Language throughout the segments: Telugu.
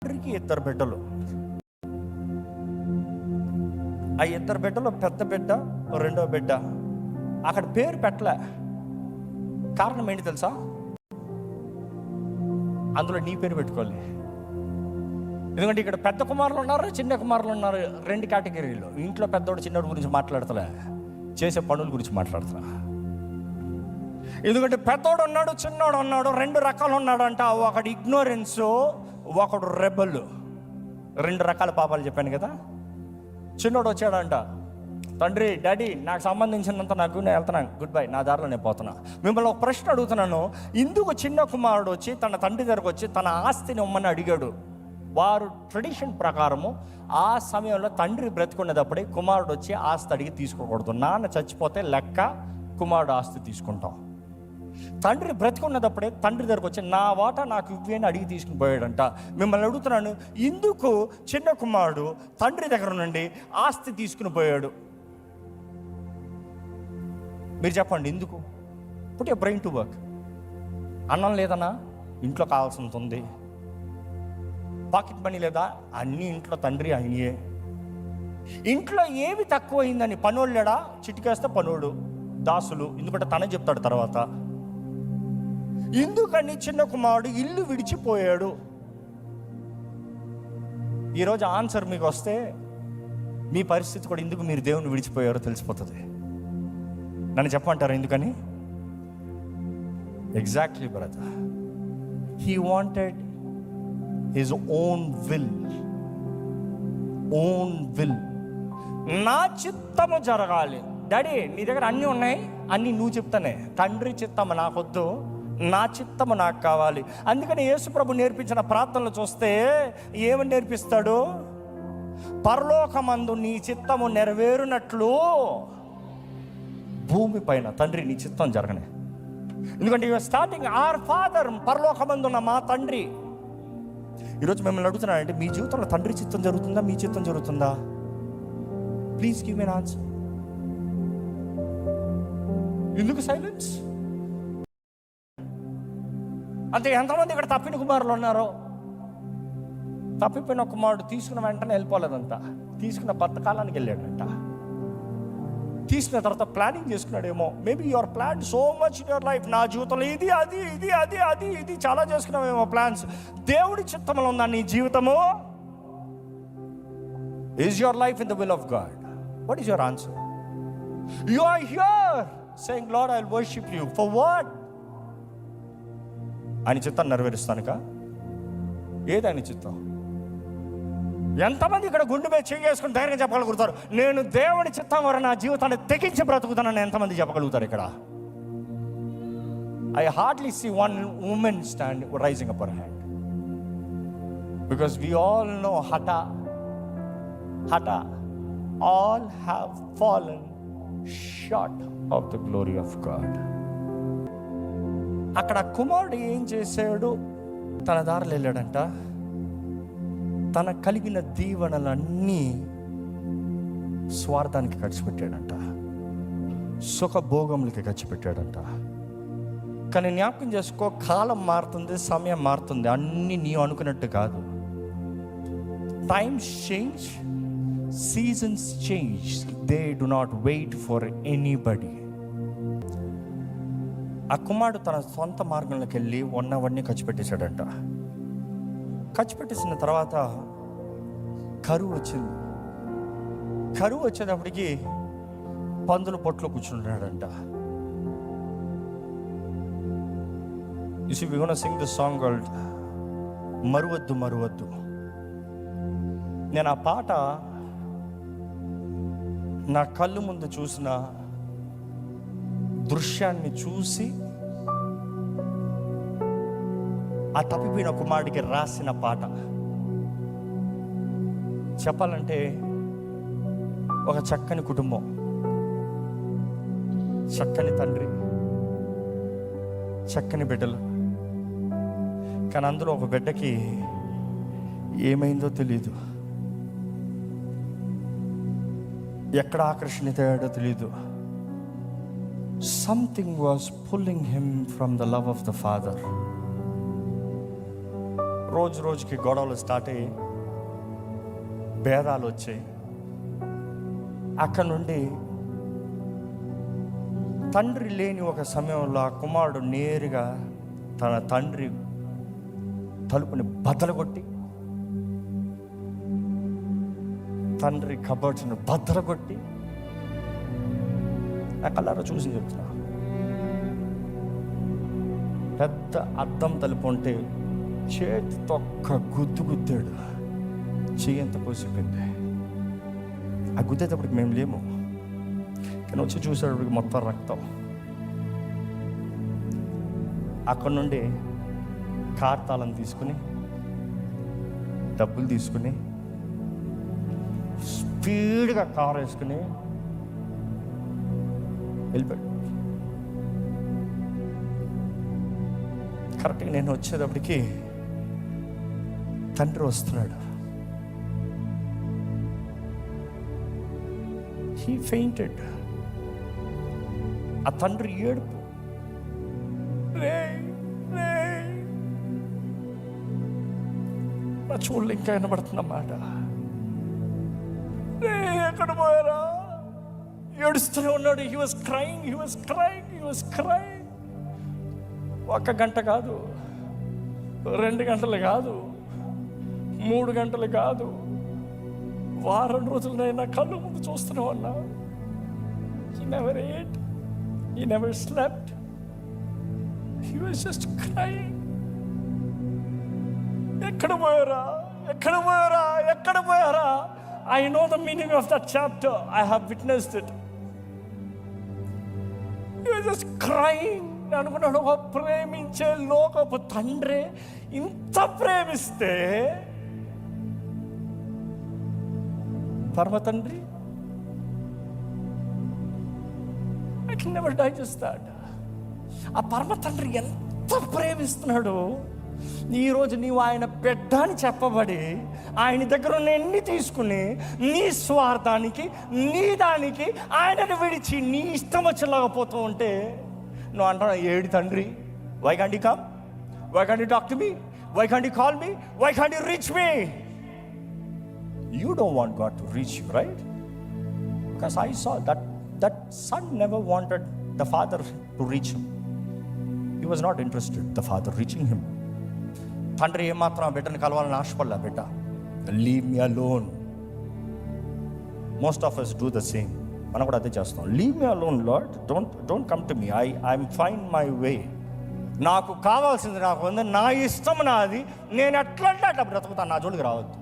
తండ్రికి 2 బిడ్డలు. ఆ 2 బిడ్డలు పెద్ద బిడ్డ, రెండో బిడ్డ. అక్కడ పేరు పెట్టలే. కారణం ఏంటి తెలుసా? అందులో నీ పేరు పెట్టుకోవాలి. ఎందుకంటే ఇక్కడ పెద్ద కుమారులు ఉన్నారు, చిన్న కుమారులు ఉన్నారు, 2 కేటగిరీలు. ఇంట్లో పెద్దోడు చిన్నోడు గురించి మాట్లాడతలే, చేసే పనుల గురించి మాట్లాడతా. ఎందుకంటే పెద్దోడు ఉన్నాడు, చిన్నోడు ఉన్నాడు, 2 రకాలు ఉన్నాడు అంట. ఒకడు ఇగ్నోరెన్స్, ఒకడు రెబల్. 2 రకాల పాపాలు చెప్పాను కదా. చిన్నోడు వచ్చాడంట, తండ్రి డాడీ నాకు సంబంధించినంత నాకు, నేను వెళ్తున్నాను, గుడ్ బై, నా దారిలో నేను పోతున్నా. మిమ్మల్ని ఒక ప్రశ్న అడుగుతున్నాను, ఇందుకు చిన్న కుమారుడు వచ్చి తన తండ్రి దగ్గరకు వచ్చి తన ఆస్తిని ఇమ్మని అడిగాడు. వారు ట్రెడిషన్ ప్రకారము ఆ సమయంలో తండ్రి బ్రతికునేటప్పుడే కుమారుడు వచ్చి ఆస్తి అడిగి తీసుకోకూడదు. నాన్న చచ్చిపోతే లెక్క, కుమారుడు ఆస్తి తీసుకుంటాం. తండ్రి బ్రతికున్నప్పుడే తండ్రి దగ్గరకు వచ్చి నా వాటా నాకు ఇవ్వని అడిగి తీసుకుని పోయాడంట. మిమ్మల్ని అడుగుతున్నాను, ఇందుకు చిన్న కుమారుడు తండ్రి దగ్గర నుండి ఆస్తి తీసుకుని పోయాడు? మీరు చెప్పండి ఎందుకు? Put your brain to work. అన్నం లేదన్నా, ఇంట్లో కావాల్సినంత ఉంది. పాకెట్ మనీ లేదా, అన్ని ఇంట్లో తండ్రి అయ్యే. ఇంట్లో ఏమి తక్కువ అయిందని పనోడు లేడా, చిటికేస్తే పనోడు, దాసులు. ఎందుకంటే తనే చెప్తాడు తర్వాత. ఎందుకని చిన్న కుమారుడు ఇల్లు విడిచిపోయాడు? ఈరోజు ఆన్సర్ మీకు వస్తే మీ పరిస్థితి కూడా ఎందుకు మీరు దేవుని విడిచిపోయారో తెలిసిపోతుంది. నన్ను చెప్పమంటారా ఎందుకని? Exactly brother, he wanted his own will. నా చిత్తము జరగాలి. డాడీ నీ దగ్గర అన్నీ ఉన్నాయి, అన్నీ నువ్వు చెప్తానే. తండ్రి చిత్తము నాకొద్దు, నా చిత్తము నాకు కావాలి. అందుకని యేసు ప్రభు నేర్పించిన ప్రార్థనలు చూస్తే ఏమని నేర్పిస్తాడు? పరలోకమందు నీ చిత్తము నెరవేరునట్లు భూమి పైన తండ్రి నీ చిత్తం జరగనే. ఎందుకంటే యువర్ స్టార్టింగ్ ఆర్ ఫాదర్, పరలోకమందున్న మా తండ్రి. ఈరోజు మిమ్మల్ని అడుగుతున్నానంటే మీ జీవితంలో తండ్రి చిత్తం జరుగుతుందా, మీ చిత్తం జరుగుతుందా? Please give me an answer. ఎందుకు సైలెన్స్? అంటే ఎంతమంది ఇక్కడ తప్పిన కుమారులు ఉన్నారో? తప్పిపోయిన కుమారుడు తీసుకున్న వెంటనే వెళ్ళిపోలేదంట, తీసుకున్న బతకాలానికి వెళ్ళాడంట. తీసుకున్న తర్వాత ప్లానింగ్ చేసుకున్నాడేమో. Maybe your plan so much in your life. నా జీవితంలో ఇది అది ఇది అది అది ఇది చాలా చేసుకున్నామేమో ప్లాన్స్. దేవుడి చిత్తంలో ఉందా నీ జీవితము? Is your life in the will of God? What is your answer? You are here saying Lord I will worship you for what? ఆయన చిత్తాన్ని నెరవేరుస్తానుక? ఏది ఆయన చిత్తం? ఎంతమంది ఇక్కడ గుండె మీద చేసుకుని ధైర్యంగా చెప్పగలుగుతారు, నేను దేవుని చిత్తం వల్ల నా జీవితాన్ని తెగించి బ్రతుకుతానని ఎంతమంది చెప్పగలుగుతారు ఇక్కడ? I hardly see one women stand raising up her hand. Because we all know హఠ all have fallen short of the glory of God. అక్కడ కుమారుడు ఏం చేశాడు? తన దారిలో వెళ్ళాడంట. తన కలిగిన దీవెనలన్నీ స్వార్థానికి ఖర్చు పెట్టాడంట, సుఖభోగములకి ఖర్చు పెట్టాడంట. కానీ జ్ఞాపకం చేసుకో, కాలం మారుతుంది, సమయం మారుతుంది, అన్నీ నీవు అనుకున్నట్టు కాదు. Times change, seasons change, they do not wait for anybody. ఆ కుమారుడు తన సొంత మార్గంలోకి వెళ్ళి ఉన్నవన్నీ ఖర్చు పెట్టేశాడంట. ఖర్చు పెట్టేసిన తర్వాత కరువు వచ్చింది. కరువు వచ్చేటప్పటికి పందుల పొట్లో కూర్చుంటున్నాడంట. You see, we're going to sing this song called మరువద్దు మరువద్దు. నేను ఆ పాట నా కళ్ళు ముందు చూసిన దృశ్యాన్ని చూసి ఆ తప్పిపోయిన కుమారుడికి రాసిన పాట. చెప్పాలంటే ఒక చక్కని కుటుంబం, చక్కని తండ్రి, చక్కని బిడ్డలు. కానీ అందులో ఒక బిడ్డకి ఏమైందో తెలియదు, ఎక్కడ ఆకర్షణీయతో తెలియదు. Something was pulling him from the love of the father. రోజు రోజుకి గొడవలు స్టార్ట్ అయ్యి భేదాలు వచ్చాయి. అక్కడ నుండి తండ్రి లేని ఒక సమయంలో ఆ కుమారుడు నేరుగా తన తండ్రి తలుపుని బద్దలగొట్టి, తండ్రి కబర్డ్స్ను బద్దలగొట్టి, నా కళ్ళారా చూసి చెప్తున్నా, పెద్ద అద్దం తలుపు ఉంటే చేతితో ఒక్క గుద్దు గుద్దాడు. చెయ్యి ఎంత కోసిపోయింది. ఆ గుద్దేటప్పటికి మేము లేము, కానీ వచ్చి చూసేటప్పటికి మొత్తం రక్తం. అక్కడ నుండి కార్ తాళం తీసుకుని, డబ్బులు తీసుకుని, స్పీడ్గా కారు వేసుకుని వెళ్ళిపోయాడు. కరెక్ట్గా నేను వచ్చేటప్పటికి తండ్రి వస్తున్నాడు. He fainted. ఆ తండ్రి ఏడుపు, నా చూడలు ఇంకా వినబడుతున్నమాట. ఎక్కడ పోయారా? ఏడుస్తూనే ఉన్నాడు. He was crying. 1 గంట కాదు, 2 గంటలు కాదు, 3 గంటలు కాదు, వారం రోజులనైనా కళ్ళు ముందు చూస్తూనే ఉన్నా. He never ate, he never slept, he was just crying. ఎక్కడ పోయారా? I know the meaning of that chapter. I have witnessed it. He was just crying. నేను అనుకున్నాడు, ఒక ప్రేమించే లోకపు తండ్రి ఇంత ప్రేమిస్తే, పరమ తండ్రి, I can never digest that. ఆ పరమ తండ్రి ఎంత ప్రేమిస్తున్నాడు. ఈరోజు నీవు ఆయన బిడ్డ అని చెప్పబడి ఆయన దగ్గర ఉన్న ఎన్ని తీసుకుని నీ స్వార్థానికి, నీ దానికి ఆయనను విడిచి నీ ఇష్టం వచ్చేలాగా పోతూ ఉంటే నువ్వు అంటున్నా, ఏడి తండ్రి, why can't you come, why can't you talk to me, why can't you call me, why can't you reach me? You don't want God to reach you, right? Because I saw that son never wanted the father to reach him. He was not interested, the father reaching him. తండ్రి ఏమాత్రం ఆ బిడ్డను కలవాలని ఆశపడలే. బిడ్డ, leave me alone. Most of us do the same. మనం కూడా అదే చేస్తాం. Leave me alone lord, don't come to me, I'm fine my way. నాకు కావాల్సింది నాకు ఉంది, నా ఇష్టం నాది, నేను ఎట్లంటే అట్లా బ్రతుకుతాను, నా జోలికి రావద్దు.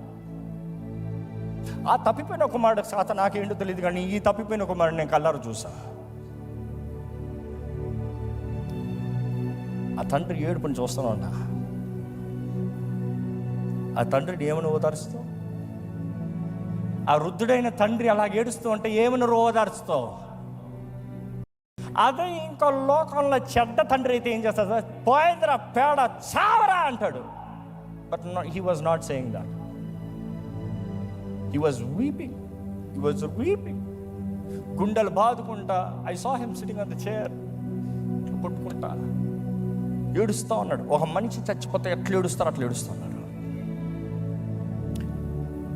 ఆ తప్పిపోయిన కుమారుడు శాత నాకేంటో తెలియదు, కానీ ఈ తప్పిపోయిన కుమారుడు నేను కళ్ళారు చూసా. ఆ తండ్రి ఏడుపుని చూస్తాను అన్నా. ఆ తండ్రిని ఏమని ఓదారుస్తావు? ఆ వృద్ధుడైన తండ్రి అలా ఏడుస్తూ ఉంటే ఏమని ఓదారుస్తావు? అదే ఇంకో లోకంలో చెడ్డ తండ్రి అయితే ఏం చేస్తాడు? పోయిందిరా పేడ చావరా అంటాడు. But he was not saying that. He was weeping. గుండెలు బాదుకుంటా. I saw him sitting on the chair, కొట్టుకుంటా ఏడుస్తూ ఉన్నాడు. ఒక మనిషి చచ్చిపోతే ఎట్లా ఏడుస్తారో అట్లా ఏడుస్తూ ఉన్నాడు.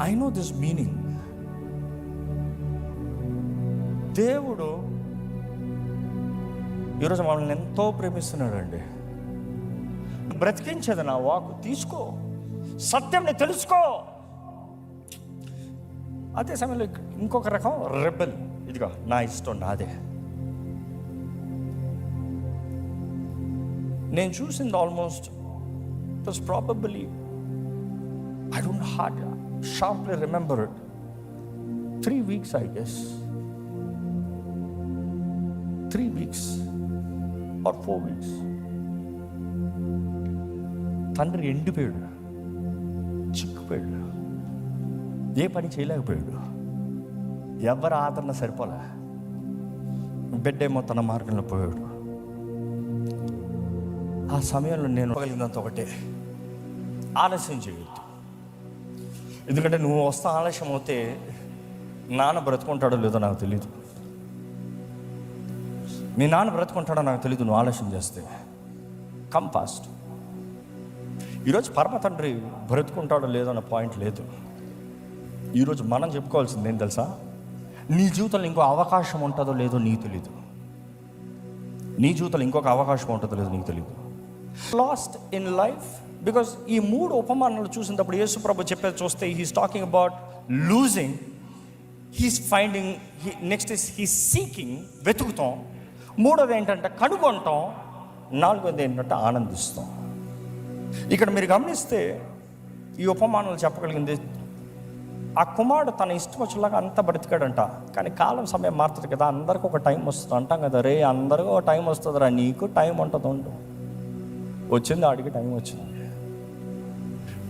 I know this meaning. దేవుడు ఈరోజు మనల్ని ఎంతో ప్రేమిస్తున్నాడు అండి. బ్రతికించేది నా వాకు తీసుకో, సత్యంని తెలుసుకో. అదే సమయంలో ఇంకొక రకం రెబెల్, ఇదిగా నా ఇష్టం నాదే. నేను చూసింది almost it was probably, I don't sharply remember it, 3 weeks I guess, 3 weeks or 4 weeks. తండ్రి ఎండిపోయాడు, చిక్కుపోయాడు, ఏ పని చేయలేకపోయాడు, ఎవరి ఆదరణ సరిపోలే. బిడ్డేమో తన మార్గంలో పోయాడు. ఆ సమయంలో నేను కలిగినంత ఒకటే, ఆలస్యం చేయొద్దు. ఎందుకంటే నువ్వు వస్తా ఆలస్యం అవుతే నాన్న బ్రతుకుంటాడో లేదో నాకు తెలీదు, మీ నాన్న బ్రతుకుంటాడో నాకు తెలీదు. నువ్వు ఆలస్యం చేస్తే కమ్ ఫాస్ట్. ఈరోజు పరమ తండ్రి బ్రతుకుంటాడో లేదో అన్న పాయింట్ లేదు. ఈరోజు మనం చెప్పుకోవాల్సింది ఏం తెలుసా? నీ జీవితంలో ఇంకో అవకాశం ఉంటుందో లేదో నీకు తెలీదు. నీ జీవితంలో ఇంకొక అవకాశం ఉంటుందో లేదో నీకు తెలీదు. లాస్ట్ ఇన్ లైఫ్ బికాస్ ఈ 3 ఉపమానాలు చూసినప్పుడు యేసు ప్రభు చెప్పేది చూస్తే he's talking about losing, he's finding, next is he's seeking, వెతుకుతాం. 3వది ఏంటంటే కనుగొంటాం. 4వది ఏంటంటే ఆనందిస్తాం. ఇక్కడ మీరు గమనిస్తే ఈ ఉపమానాలు చెప్పగలిగింది, ఆ కుమారుడు తన ఇష్టం వచ్చేలాగా అంత బ్రతికాడంట. కానీ కాలం సమయం మారుతుంది కదా, అందరికీ ఒక టైం వస్తుంది అంటాం కదా. రే అందరికీ ఒక టైం వస్తుందిరా, నీకు టైం ఉంటుంది. వచ్చింది, ఆడికి టైం వచ్చింది.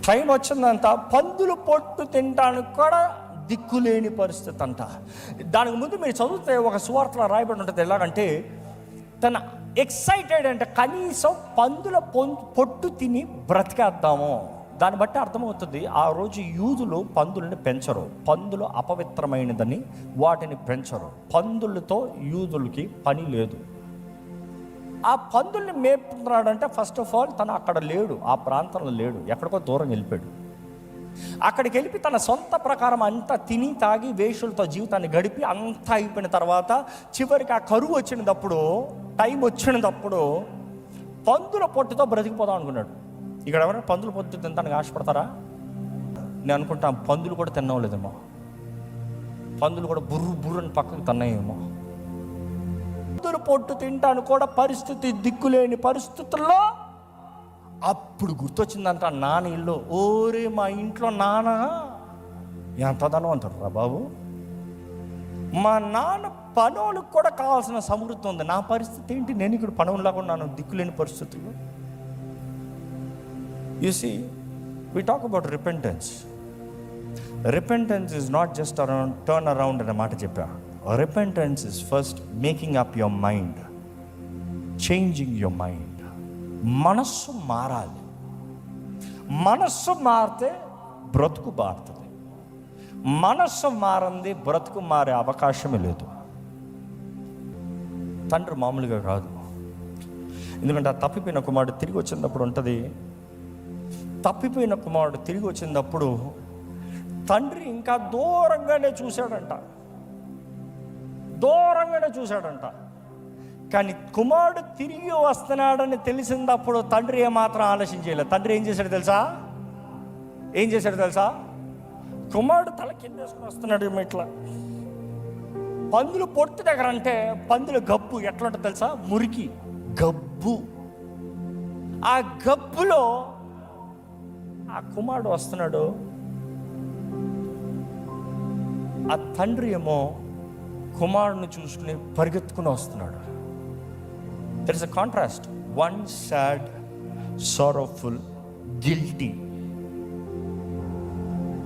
టైం వచ్చిందంట, పందులు పొట్టు తినడానికి కూడా దిక్కులేని పరిస్థితి అంట. దానికి ముందు మీరు చదివితే ఒక సువార్తలో రాయబడి ఉంటుంది ఎలాగంటే, తన ఎక్సైటెడ్ అంటే కనీసం పందుల పొట్టు తిని బ్రతికేద్దాము. దాన్ని బట్టి అర్థమవుతుంది ఆ రోజు యూదులు పందులని పెంచరు. పందులు అపవిత్రమైనదని వాటిని పెంచరు. పందులతో యూదులకి పని లేదు. ఆ పందుల్ని మేపుతున్నాడంటే ఫస్ట్ ఆఫ్ ఆల్ తను అక్కడ లేడు, ఆ ప్రాంతంలో లేడు, ఎక్కడికో దూరం వెళ్ళిపోయాడు. అక్కడికి వెళ్ళి తన సొంత ప్రకారం అంతా తిని తాగి వేషులతో జీవితాన్ని గడిపి అంతా అయిపోయిన తర్వాత చివరికి ఆ కరువు వచ్చినప్పుడు, టైం వచ్చినప్పుడు పందుల పొట్టుతో బ్రతికిపోదాం అనుకున్నాడు. ఇక్కడ ఎవరైనా పందుల పొట్టు తినడానికి ఆశపడతారా? నేను అనుకుంటాను పందులు కూడా తినలేదేమో, పందులు కూడా బుర్రు అని పక్కకు తిన్నాయేమో. పందుల పొట్టు తింటాను కూడా పరిస్థితి, దిక్కులేని పరిస్థితుల్లో అప్పుడు గుర్తొచ్చిందంట నాన్న ఇల్లు. ఓరే మా ఇంట్లో నాన్న ఎంత ధనవంతుడు రా బాబు, మా నాన్న పనులకు కూడా కావాల్సిన సమృద్ధి ఉంది. నా పరిస్థితి ఏంటి? నేను ఇక్కడ పనులాగా ఉన్నాను, దిక్కులేని పరిస్థితుల్లో. You see, we talk about repentance. Repentance is not just around turn around అనే మాట చెప్పా. Repentance is first making up your mind, changing your mind. మనస్సు మారాలి. మనస్సు మారితే బ్రతుకు మారుతుంది. మనస్సు మారంది బ్రతుకు మారే అవకాశమే లేదు. తండ్రి మామూలుగా కాదు. ఎందుకంటే ఆ తప్పిపోయిన కుమారుడు తిరిగి వచ్చినప్పుడు ఉంటుంది. తప్పిపోయిన కుమారుడు తిరిగి వచ్చినప్పుడు తండ్రి ఇంకా దూరంగానే చూశాడంట. కానీ కుమారుడు తిరిగి వస్తున్నాడని తెలిసినప్పుడు తండ్రి ఏమాత్రం ఆలోచన చేయలేదు. తండ్రి ఏం చేశాడు తెలుసా? కుమారుడు తల కిందేసుకుని వస్తున్నాడు ఇట్లా. పందులు పొట్టు దగ్గర అంటే పందుల గబ్బు ఎట్లా ఉంటుంది తెలుసా? మురికి గబ్బు. ఆ గబ్బులో ఆ కుమారుడు వస్తున్నాడు. ఆ తండ్రి ఏమో కుమారుడిని చూసుకుని పరిగెత్తుకుని వస్తున్నాడు. There is a contrast. One sad, sorrowful, guilty.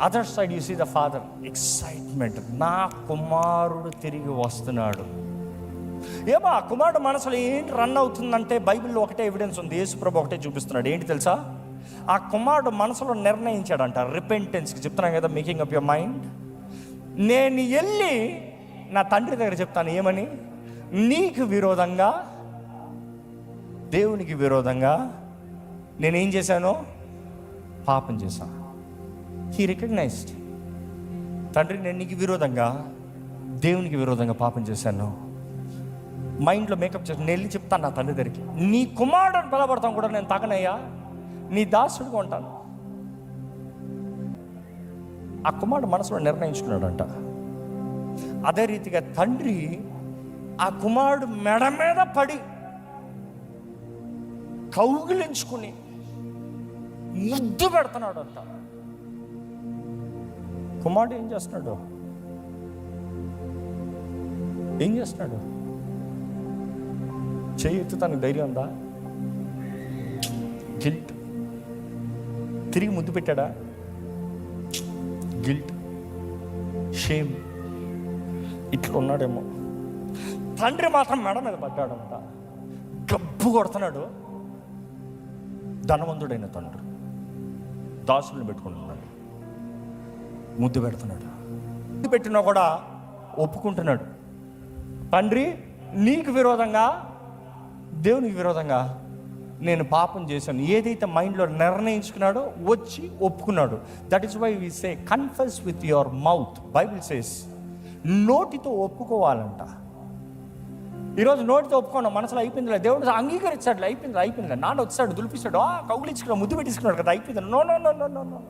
Other side you see the father excitement. నా కుమారుడు తిరిగి వస్తున్నాడు. ఏమో ఆ కుమారుడు మనసులో ఏంటి రన్ అవుతుందంటే బైబిల్లో ఒకటే ఎవిడెన్స్ ఉంది. యేసుప్రభు ఒకటే చూపిస్తున్నాడు. ఏంటి తెలుసా? ఆ కుమారుడు మనసులో నిర్ణయించాడంట రిపెంటెన్స్కి. చెప్తున్నాను కదా, మేకింగ్ అప్ యువర్ మైండ్. నేను వెళ్ళి నా తండ్రి దగ్గర చెప్తాను ఏమని, నీకు విరోధంగా, దేవునికి విరోధంగా నేనేం చేశాను? పాపం చేశాను. He recognized. తండ్రి, నేను నీకు విరోధంగా, దేవునికి విరోధంగా పాపం చేశాను. మైండ్లో మేకప్ చేస్తాను. నేను వెళ్ళి చెప్తాను నా తండ్రి దగ్గరికి, నీ కుమారుడు పిలబడతాం కూడా నేను తాగనయ్యా, నీ దాసుడిగా ఉంటాను. ఆ కుమారుడు మనసులో నిర్ణయించుకున్నాడంట. అదే రీతిగా తండ్రి ఆ కుమారుడు మెడ మీద పడి కౌగిలించుకుని ముద్దు పెడుతున్నాడు అంట. కుమారుడు ఏం చేస్తున్నాడు? చెయ్యి ఎత్తుతానికి ధైర్యం ఉందా? గిల్ట్. తిరిగి ముద్దు పెట్టాడా? Guilt, shame. ఇట్లా ఉన్నాడేమో. తండ్రి మాత్రం మెడ మీద పడ్డాడంట. గబ్బు కొడుతున్నాడు. ధనవంతుడైన తండ్రి దాసులను పెట్టుకుంటున్నాడు, ముద్దు పెడుతున్నాడు. ముద్దు పెట్టినా కూడా ఒప్పుకుంటున్నాడు. తండ్రి, నీకు విరోధంగా, దేవునికి విరోధంగా నేను పాపం చేశాను, ఏదైతే మైండ్లో నిర్ణయించుకున్నాడో వచ్చి ఒప్పుకున్నాడు. That is why we say confess with your mouth. Bible says నోటితో ఒప్పుకోవాలంట. ఈరోజు నోటితో ఒప్పుకోండి, మనసులో అయిపోయిందిలే, దేవుడు అంగీకరించాడు, అయిపోయింది, నాన్న వచ్చాడు, దులిపిస్తాడు, కౌగులించుకున్నాడు, ముద్దు పెట్టించుకున్నాడు కదా, అయిపోయింది. No no no no no no.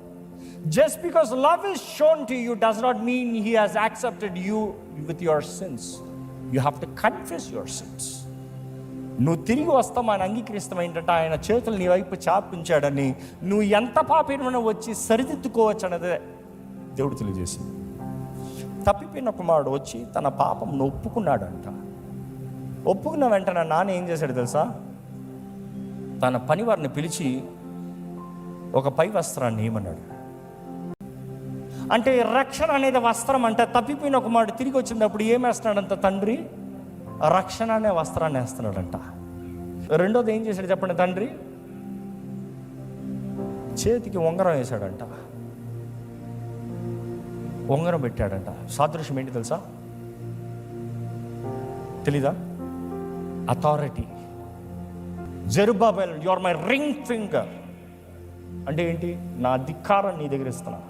Just because love is shown to you does not mean he has accepted you with your sins. You have to confess your sins. నువ్వు తిరిగి వస్తాం, ఆయన అంగీకరిస్తాం ఏంటంటే ఆయన చేతులు నీ వైపు చాపించాడని, నువ్వు ఎంత పాపైనా వచ్చి సరిదిద్దుకోవచ్చు అన్నదే దేవుడు తెలియజేసింది. తప్పిపోయిన కుమారుడు వచ్చి తన పాపం ఒప్పుకున్నాడంట. ఒప్పుకున్న వెంటనే నాన్న ఏం చేశాడు తెలుసా? తన పనివారిని పిలిచి ఒక పై వస్త్రాన్ని ఏమన్నాడు అంటే, రక్షణ అనేది వస్త్రం అంటే, తప్పిపోయిన కుమారుడు తిరిగి వచ్చినప్పుడు ఏమేస్తున్నాడంట తండ్రి? రక్షణ అనే వస్త్రాన్ని వేస్తున్నాడంట. రెండోది ఏం చేశాడు చెప్పండి? తండ్రి చేతికి ఉంగరం వేశాడంట, ఉంగరం పెట్టాడంట. సాదృశ్యం ఏంటి తెలుసా? తెలీదా? Authority. Zerubbabel, you are my ring finger అంటే ఏంటి? నా అధికారం నీ దగ్గర ఇస్తున్నా,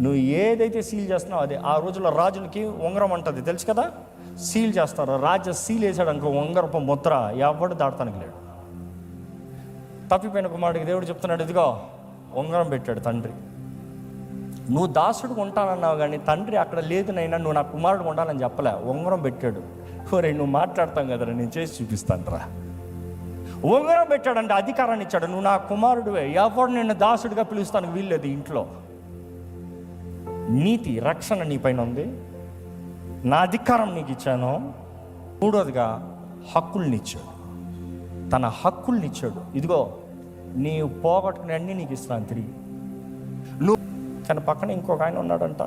నువ్వు ఏదైతే సీల్ చేస్తున్నావు అదే. ఆ రోజుల్లో రాజులకి ఉంగరం అంటది తెలుసు కదా, సీల్ చేస్తారు. రాజ సీల్ వేసాడు అనుకో, ఉంగరపు ముద్ర ఎవడు దాడతానికి లేడు. తప్పిపోయిన కుమారుడికి దేవుడు చెప్తున్నాడు, ఇదిగో ఉంగరం పెట్టాడు తండ్రి. నువ్వు దాసుడు ఉంటానన్నావు కానీ తండ్రి అక్కడ లేదునైనా నువ్వు నా కుమారుడు ఉండాలని చెప్పలే, ఉంగరం పెట్టాడు. ఒరే నువ్వు మాట్లాడతాం కదరా, నేను చేసి చూపిస్తాను రా. ఉంగరం పెట్టాడంటే అధికారాన్ని ఇచ్చాడు, నువ్వు నా కుమారుడువే, ఎవడు నిన్ను దాసుడిగా పిలుస్తానికి వీల్లేదు. ఇంట్లో నీతి రక్షణ నీ పైన ఉంది, నా అధికారం నీకు ఇచ్చాను. మూడోదిగా హక్కుల్ని ఇచ్చాడు, తన హక్కుల్ని ఇచ్చాడు. ఇదిగో నీవు పోగొట్టుకునే అన్నీ నీకు ఇస్తాను తిరిగి. నువ్వు తన పక్కన ఇంకొక ఆయన ఉన్నాడంట.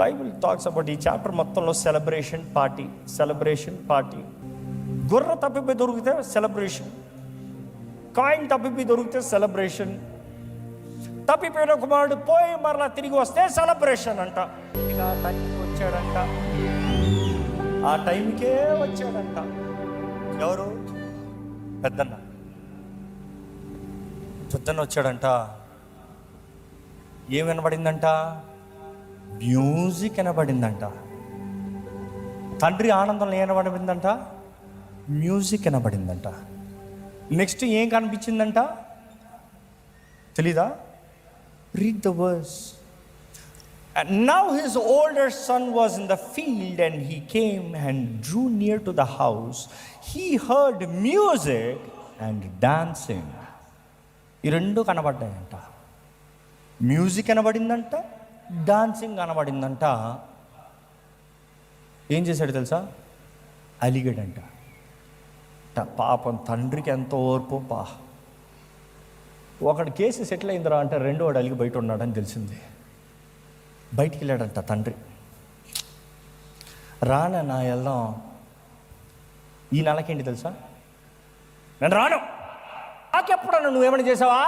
బైబిల్ టాక్స్ అబౌట్ ఈ చాప్టర్ మొత్తంలో సెలబ్రేషన్ పార్టీ. గుర్ర తప్పిపోయి దొరికితే సెలబ్రేషన్, కాయిన్ తప్పిపోయి దొరికితే సెలబ్రేషన్, తప్పిపోయిన కుమారుడు పోయి మరలా తిరిగి వస్తే సెలబ్రేషన్ అంట. ఇలా టైంకి వచ్చాడంట, ఆ టైంకే వచ్చాడంట. ఎవరు? పెద్దన్న వచ్చాడంట. ఏం వినబడిందంట? మ్యూజిక్ వినబడిందంట. తండ్రి ఆనందంలో వినబడిందంట, మ్యూజిక్ వినబడిందంట. నెక్స్ట్ ఏం కనిపించిందంట తెలీదా? Read the verse. And now his older son was in the field, and he came and drew near to the house. He heard music and dancing. ఈ రెండు కనబడ్డాయంట. Music కనబడిందంట, dancing కనబడిందంట. ఏం చేశాడు తెలుసా? అలిగాడంట. పాపం తండ్రికి ఎంతో ఓర్పు. ఒకటి కేసు సెటిల్ అయిందిరా అంటే రెండో వాడు అలిగి బయట ఉన్నాడని తెలిసింది. బయటికి వెళ్ళాడంట తండ్రి. రానన్నా వెళ్దాం. ఈ నెలకేంటి తెలుసా? నేను రాను. నాకెప్పుడన్నా నువ్వేమైనా చేసావా?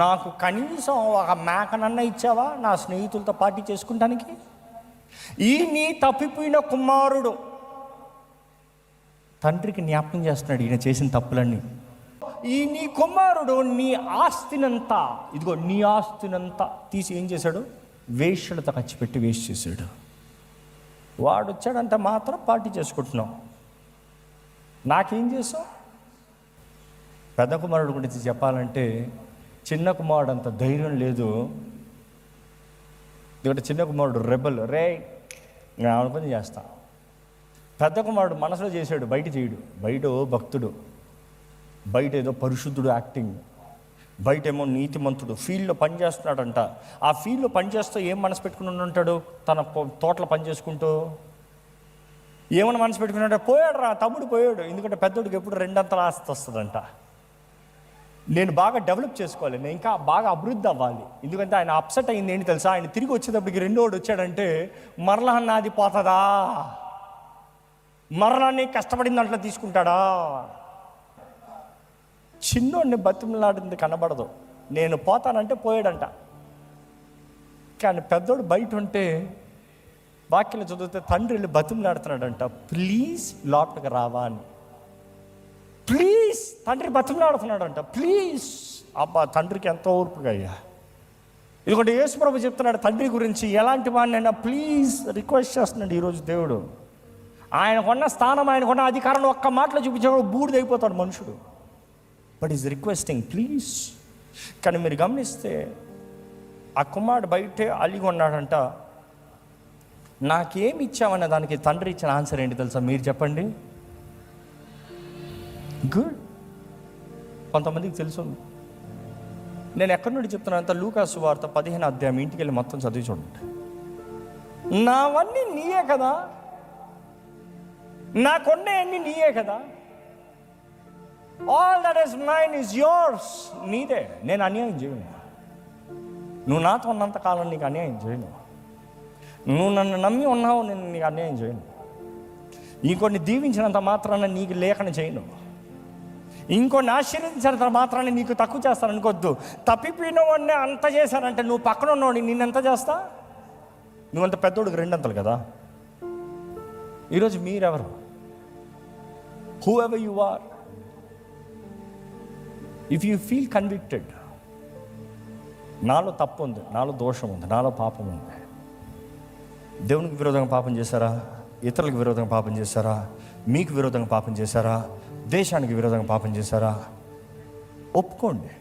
నాకు కనీసం ఒక మేకనన్నా ఇచ్చావా నా స్నేహితులతో పార్టీ చేసుకుంటానికి? ఈ నీ తప్పిపోయిన కుమారుడు తండ్రికి జ్ఞాపకం చేస్తున్నాడు ఈయన చేసిన తప్పులన్నీ. ఈ నీ కుమారుడు నీ ఆస్తినంతా, ఇదిగో నీ ఆస్తినంతా తీసి ఏం చేశాడు? వేశ్యలతో ఖర్చు పెట్టి వేస్ట్ చేశాడు. వాడు వచ్చాడంటే మాత్రం పార్టీ చేసుకుంటున్నాం. నాకేం చేసావు? పెద్ద కుమారుడు గురించి చెప్పాలంటే చిన్న కుమారుడు అంత ధైర్యం లేదు. ఎందుకంటే చిన్న కుమారుడు రెబల్, నేను ఆమె పని చేస్తా. పెద్ద కుమారుడు మనసులో చేశాడు, బయట చేయడు. బయట భక్తుడు, బయట ఏదో పరిశుద్ధుడు యాక్టింగ్, బయట ఏమో నీతిమంతుడు. ఫీల్డ్లో పనిచేస్తున్నాడంట. ఆ ఫీల్డ్లో పనిచేస్తూ ఏం మనసు పెట్టుకుని ఉంటాడు? తన తోటలో పని చేసుకుంటూ ఏమన్నా మనసు పెట్టుకున్నాడు? పోయాడు రా తమ్ముడు పోయాడు. ఎందుకంటే పెద్దోడికి ఎప్పుడు రెండంతల ఆస్తి వస్తుందంట. నేను బాగా డెవలప్ చేసుకోవాలి, నేను ఇంకా బాగా అభివృద్ధి అవ్వాలి. ఎందుకంటే ఆయన అప్సెట్ అయింది ఏంటి తెలుసా? ఆయన తిరిగి వచ్చేటప్పటికి రెండోడు వచ్చాడంటే మరలా నాది పోతుందా, మరలా నీ కష్టపడిన దాంట్లో తీసుకుంటాడా? చిన్నోడిని బతిమలాడింది కనబడదు. నేను పోతానంటే పోయాడంట. కానీ పెద్దోడు బయట ఉంటే వాక్యం చదివితే తండ్రి వెళ్ళి బతిమలాడుతున్నాడంట, ప్లీజ్ లోపలికి రావా అని. ప్లీజ్, తండ్రి బతిమలాడుతున్నాడంట, ప్లీజ్. అబ్బా, తండ్రికి ఎంతో ఓర్పుగా అయ్యా. ఇదిగోటి యేసు ప్రభు చెప్తున్నాడు తండ్రి గురించి, ఎలాంటి వాడినైనా ప్లీజ్ రిక్వెస్ట్ చేస్తున్నాడు ఈరోజు దేవుడు. ఆయనకున్న స్థానం, ఆయనకున్న అధికారం ఒక్క మాటలో చూపించేవాడు బూడిదైపోతాడు మనుషుడు. But is requesting please. కానీ మీరు గమనిస్తే ఆ కుమారుడు బయటే అలిగి ఉన్నాడంట. నాకేమి ఇచ్చామన్న దానికి తండ్రి ఇచ్చిన ఆన్సర్ ఏంటి తెలుసా? మీరు చెప్పండి. గుడ్. కొంతమందికి తెలుసు. నేను ఎక్కడి నుండి చెప్తున్నానంత, లూకా సువార్త 15వ అధ్యాయం, ఇంటికి వెళ్ళి మొత్తం చదివి చూడండి. నావన్నీ నీయే కదా, నాకున్నవన్నీ నీయే కదా, all that is mine is yours. నీదే. నేను అన్యాయం చేయను. నువ్వు నాతో ఉన్నంత కాలం నీకు అన్యాయం చేయను. నువ్వు నన్ను నమ్మి ఉన్నావు, నేను నీకు అన్యాయం చేయను. ఇంకొన్ని దీవించినంత మాత్రాన నీకు లేఖన చేయను. ఇంకొన్ని ఆశీర్వదించినంత మాత్రాన్ని నీకు తక్కువ చేస్తాను అనుకోవద్దు. తప్పిపోయిన వాడిని అంత చేశానంటే నువ్వు పక్కన ఉన్నవాడిని నిన్నెంత చేస్తా? నువ్వంత పెద్దోడికి 2 అంతలు కదా. ఈరోజు మీరెవరు? Whoever you are, if you feel convicted, నాలో తప్పు ఉంది, నాలో దోషం ఉంది, నాలో పాపం ఉంది, దేవునికి విరోధంగా పాపం చేశారా, ఇతరులకు విరోధంగా పాపం చేశారా, మీకు విరోధంగా పాపం చేశారా, దేశానికి విరోధంగా పాపం చేశారా, ఒప్పుకోండి.